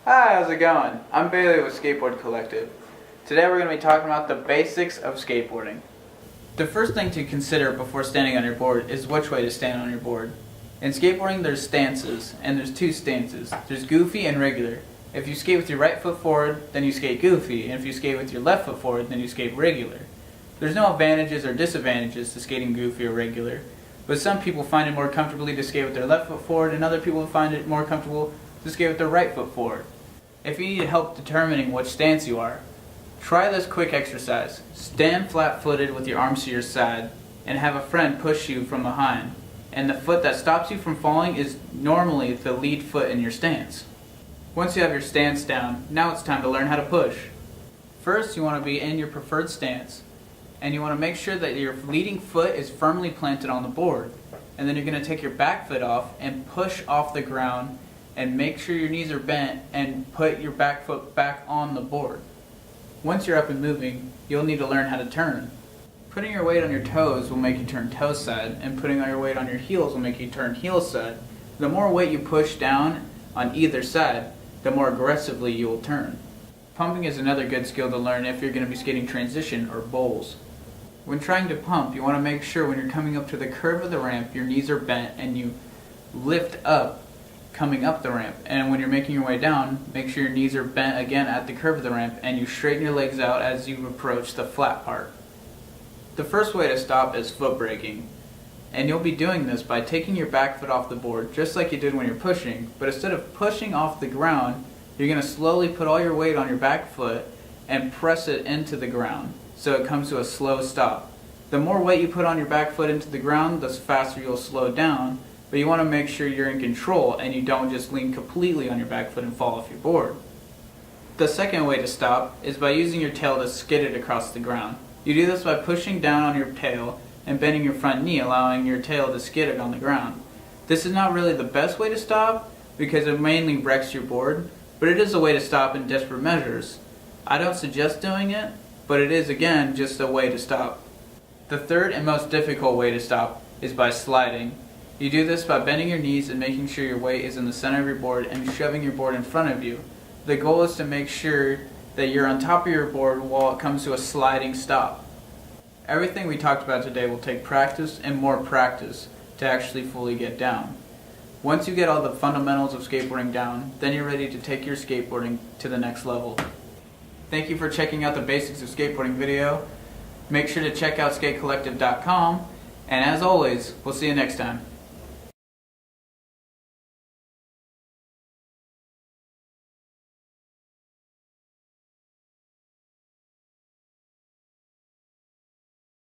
Hi, how's it going? I'm Bailey with Skateboard Collective. Today we're going to be talking about the basics of skateboarding. The first thing to consider before standing on your board is which way to stand on your board. In skateboarding there's stances, and there's two stances. There's goofy and regular. If you skate with your right foot forward, then you skate goofy, and if you skate with your left foot forward, then you skate regular. There's no advantages or disadvantages to skating goofy or regular, but some people find it more comfortably to skate with their left foot forward, and other people find it more comfortable to skate with their right foot forward. If you need help determining which stance you are, try this quick exercise. Stand flat-footed with your arms to your side and have a friend push you from behind. And the foot that stops you from falling is normally the lead foot in your stance. Once you have your stance down, now it's time to learn how to push. First, you want to be in your preferred stance, and you want to make sure that your leading foot is firmly planted on the board. And then you're going to take your back foot off and push off the ground and make sure your knees are bent and put your back foot back on the board. Once you're up and moving, you'll need to learn how to turn. Putting your weight on your toes will make you turn toe side, and putting your weight on your heels will make you turn heel side. The more weight you push down on either side, the more aggressively you will turn. Pumping is another good skill to learn if you're going to be skating transition or bowls. When trying to pump, you want to make sure when you're coming up to the curve of the ramp, your knees are bent and you lift up coming up the ramp, and when you're making your way down, make sure your knees are bent again at the curve of the ramp and you straighten your legs out as you approach the flat part. The first way to stop is foot braking, and you'll be doing this by taking your back foot off the board just like you did when you're pushing, but instead of pushing off the ground, you're going to slowly put all your weight on your back foot and press it into the ground so it comes to a slow stop. The more weight you put on your back foot into the ground, the faster you'll slow down. But you want to make sure you're in control and you don't just lean completely on your back foot and fall off your board. The second way to stop is by using your tail to skid it across the ground. You do this by pushing down on your tail and bending your front knee, allowing your tail to skid it on the ground. This is not really the best way to stop because it mainly wrecks your board, but it is a way to stop in desperate measures. I don't suggest doing it, but it is again just a way to stop. The third and most difficult way to stop is by sliding. You do this by bending your knees and making sure your weight is in the center of your board and shoving your board in front of you. The goal is to make sure that you're on top of your board while it comes to a sliding stop. Everything we talked about today will take practice and more practice to actually fully get down. Once you get all the fundamentals of skateboarding down, then you're ready to take your skateboarding to the next level. Thank you for checking out the basics of skateboarding video. Make sure to check out skatecollective.com, and as always, we'll see you next time.